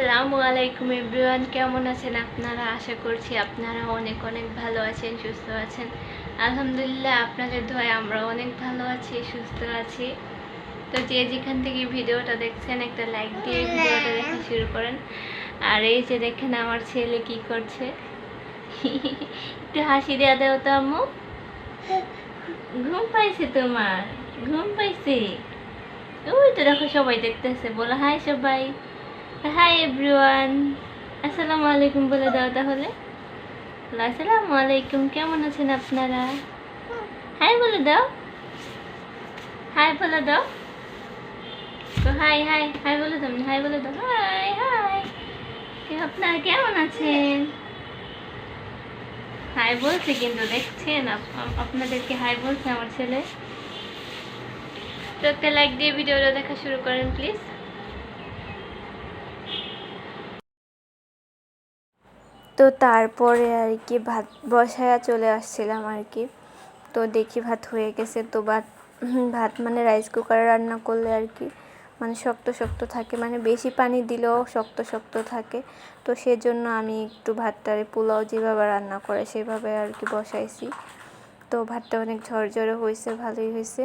আসসালামু আলাইকুম এভরিওয়ান, কেমন আছেন আপনারা? আশা করছি আপনারা অনেক অনেক ভালো আছেন, সুস্থ আছেন। আলহামদুলিল্লাহ, আপনাদের দোয়ায় আমরা অনেক ভালো আছি, সুস্থ আছি। তো যে যেখান থেকে ভিডিওটা দেখছেন একটা লাইক দিয়ে ভিডিওটা দেখা শুরু করেন। আর এই যে দেখেন আমার ছেলে কি করছে, একটু হাসি দেওয়া দেও তো আম্মু। ঘুম পাইছে তোমার? ঘুম পাইছে? ওই তো দেখো সবাই দেখতেছে, বলো হাই সবাই। হাই এভরিওয়ান, আসসালামু আলাইকুম বলে দাও তাহলে। আসসালামু আলাইকুম, কেমন আছেন আপনারা? হাই বলে দাও, হাই বলে দাও। তো হাই হাই হাই বলে দাও, হাই বলে দাও, হাই হাই। আপনারা কেমন আছেন? হাই বলছে কিন্তু, দেখছেন আপনাদেরকে হাই বলছে আমার ছেলে। তো একটা লাইক দিয়ে ভিডিওটা দেখা শুরু করেন প্লিজ। তো তারপরে আর কি ভাত বসায়া চলে আসছিলাম আর কি। তো দেখি ভাত হয়ে গেছে। তো ভাত মানে রাইস কুকারে রান্না করলে আর কি মানে শক্ত শক্ত থাকে, মানে বেশি পানি দিলেও শক্ত শক্ত থাকে। তো সেজন্য আমি একটু ভাতটারে পোলাও যেভাবে রান্না করে সেভাবে আর কি বসাইছি। তো ভাতটা অনেক ঝরঝরে হয়েছে, ভালোই হয়েছে।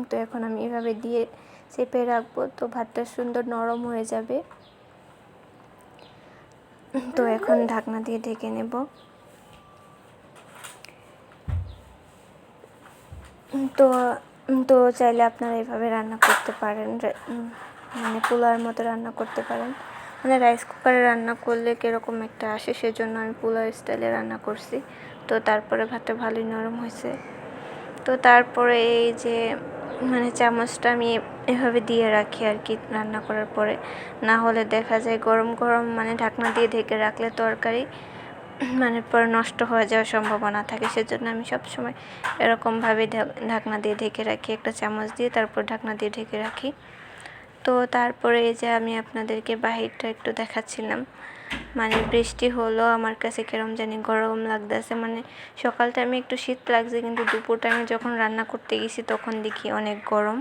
তো এখন আমি এভাবে দিয়ে চেপে রাখবো, তো ভাতটা সুন্দর নরম হয়ে যাবে। তো এখন ঢাকনা দিয়ে ঢেকে নেব। তো তো চাইলে আপনারা এভাবে রান্না করতে পারেন, মানে পোলাওর মতো রান্না করতে পারেন। মানে রাইস কুকারে রান্না করলে কীরকম একটা আসে, সেজন্য আমি পোলাও স্টাইলে রান্না করছি। তো তারপরে ভাতটা ভালোই নরম হয়েছে। তো তারপরে এই যে মানে চামচটা আমি এভাবে দিয়ে রাখি আর কি রান্না করার পরে। না হলে দেখা যায় গরম গরম মানে ঢাকনা দিয়ে ঢেকে রাখলে তরকারি মানে পরে নষ্ট হয়ে যাওয়ার সম্ভাবনা থাকে। সেজন্য আমি সবসময় এরকমভাবে ঢাকনা দিয়ে ঢেকে রাখি, একটা চামচ দিয়ে তারপর ঢাকনা দিয়ে ঢেকে রাখি। তো তারপরে এই যে আমি আপনাদেরকে বাহিরটা একটু দেখাচ্ছিলাম, মানে বৃষ্টি হলো, আমার কাছে কেরম জানি গরম লাগতেছে। মানে সকাল টাইমে একটু শীত লাগছে, কিন্তু দুপুর টাইমে যখন রান্না করতে গেছি তখন দেখি অনেক গরম।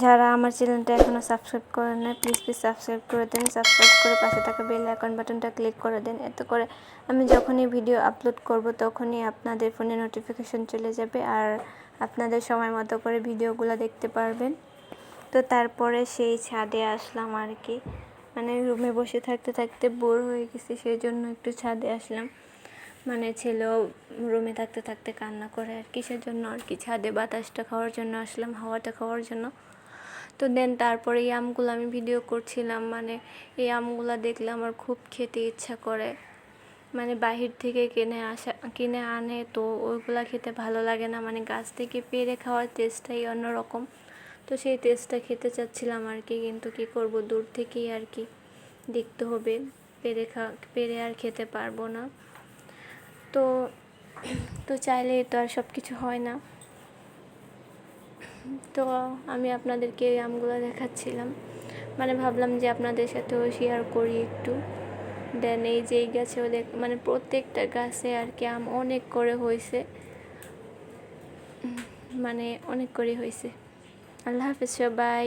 যারা আমার চ্যানেলটা এখনও সাবস্ক্রাইব করেন না, প্লিজ সাবস্ক্রাইব করে দেন। সাবস্ক্রাইব করে পাশে থাকা বেল আইকন বাটনটা ক্লিক করে দেন। এতে করে আমি যখনই ভিডিও আপলোড করব তখনই আপনাদের ফোনে নোটিফিকেশন চলে যাবে, আর আপনাদের সময় মতো করে ভিডিওগুলো দেখতে পারবেন। তো তারপরে সেই ছাদে আসলাম আর কি, মানে রুমে বসে থাকতে থাকতে বোর হয়ে গেছি, সেই জন্য একটু ছাদে আসলাম। মানে ছেলেও রুমে থাকতে থাকতে কান্না করে আর কি, সেজন্য আর কি ছাদে বাতাসটা খাওয়ার জন্য আসলাম, হাওয়াটা খাওয়ার জন্য। তো দেন তারপরে এই আমগুলো আমি ভিডিও করছিলাম, মানে এই আমগুলো দেখলে আমার খুব খেতে ইচ্ছা করে। মানে বাহির থেকে কিনে আনে তো ওইগুলা খেতে ভালো লাগে না, মানে গাছ থেকে পেড়ে খাওয়ার টেস্টটাই অন্যরকম। তো সেই টেস্টটা খেতে চাচ্ছিলাম আর কি, কিন্তু কি করব, দূর থেকেই আর কি দেখতে হবে। পেড়ে আর খেতে পারবো না। তো তো চাইলে তো আর সব কিছু হয় না। তো আমি আপনাদেরকে এই আমগুলো দেখাচ্ছিলাম, মানে ভাবলাম যে আপনাদের সাথেও শেয়ার করি একটু। দেন এই যে এই গাছেও মানে প্রত্যেকটা গাছে আর কি আম অনেক করে হয়েছে, মানে অনেক করে হয়েছে। আল্লাহ হাফেজ সবাই।